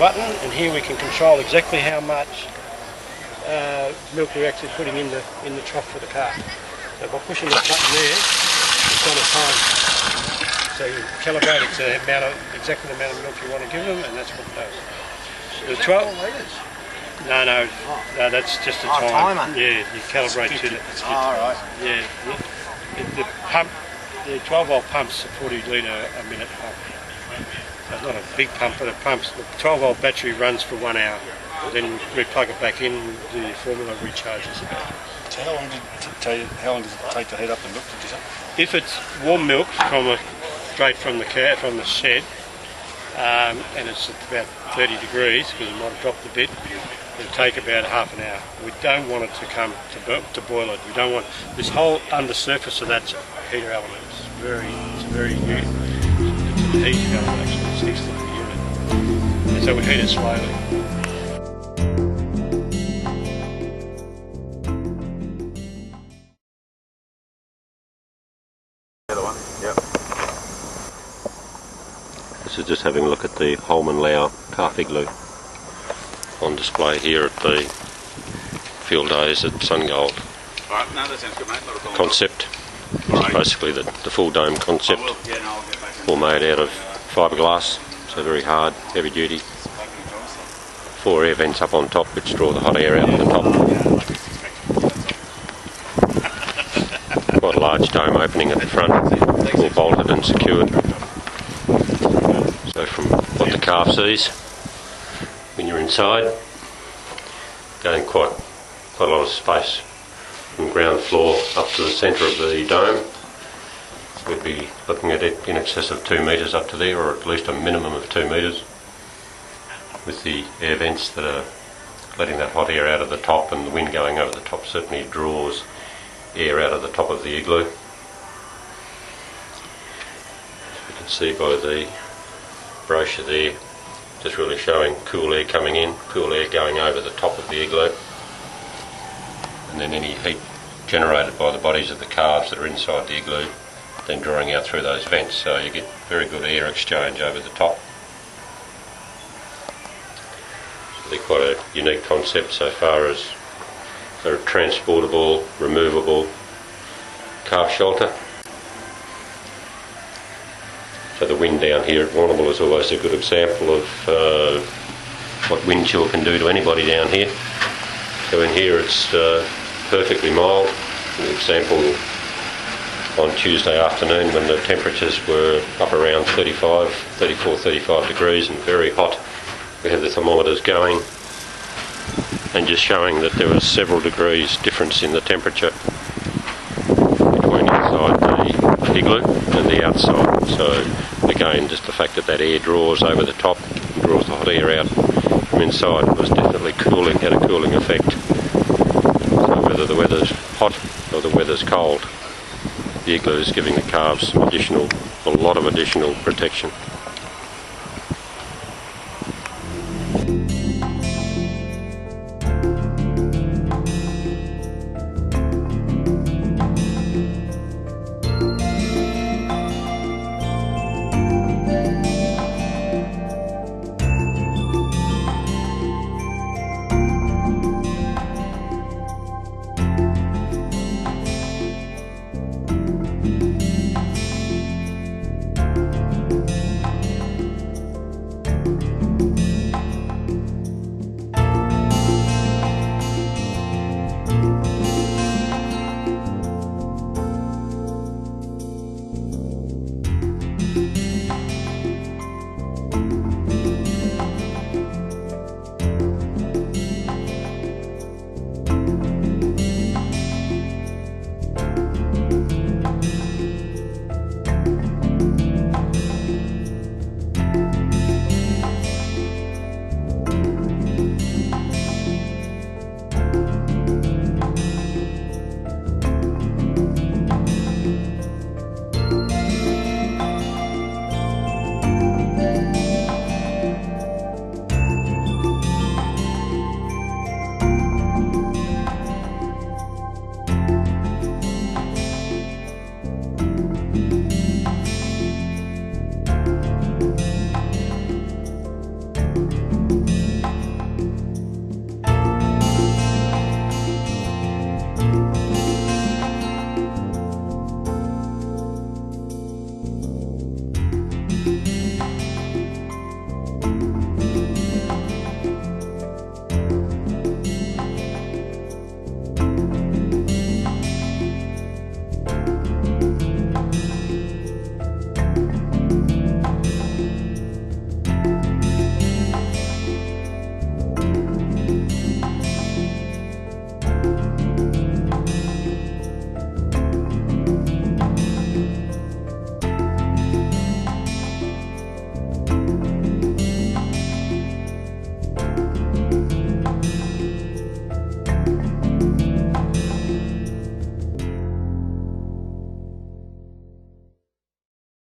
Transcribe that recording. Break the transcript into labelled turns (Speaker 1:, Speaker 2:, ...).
Speaker 1: button, and here we can control exactly how much milk we're actually putting in the trough for the calf. So by pushing that button there, it's on a time. So you calibrate it to exactly the amount of milk you want to give them, and that's what it does. The 12 litres? No, that's just a timer. Yeah, you calibrate to it.
Speaker 2: Right.
Speaker 1: Yeah, the pump, the 12-volt pump's a 40 litre a minute pump. So it's not a big pump, but it pumps. The 12-volt battery runs for 1 hour. Then we plug it back in, and do your formula recharges.
Speaker 2: So how long does it take to heat up the milk, did you say?
Speaker 1: If it's warm milk straight from the cow, from the shed, and it's at about 30 degrees, because it might have dropped a bit, it'll take about half an hour. We don't want it to come to boil it. We don't want this whole undersurface of that's heater element. It's very heat element actually. It sticks to the unit. And so we heat it slowly.
Speaker 3: This is just having a look at the Holm Laue calf igloo on display here at the field days at SunGold.
Speaker 2: Right, no, that sounds good, mate.
Speaker 3: Concept is basically the full dome concept, all made out of fiberglass, so very hard, heavy duty. 4 air vents up on top which draw the hot air out of the top. Quite a large dome opening at the front, all bolted and secured. So from what the calf sees when you're inside, going quite a lot of space from ground floor up to the centre of the dome. We'd be looking at it in excess of 2 metres up to there, or at least a minimum of 2 metres, with the air vents that are letting that hot air out of the top, and the wind going over the top certainly draws air out of the top of the igloo. As you can see by the brochure there, just really showing cool air coming in, cool air going over the top of the igloo, and then any heat generated by the bodies of the calves that are inside the igloo then drawing out through those vents, so you get very good air exchange over the top. So they're quite a unique concept so far as a transportable, removable calf shelter. So the wind down here at Warrnambool is always a good example of what wind chill can do to anybody down here. So in here it's perfectly mild. An example on Tuesday afternoon when the temperatures were up around 34, 35 degrees and very hot. We had the thermometers going and just showing that there was several degrees difference in the temperature between inside the igloo and the outside. So again, just the fact that that air draws over the top, draws the hot air out from inside, was definitely cooling, had a cooling effect. So whether the weather's hot or the weather's cold, the igloo is giving the calves a lot of additional protection.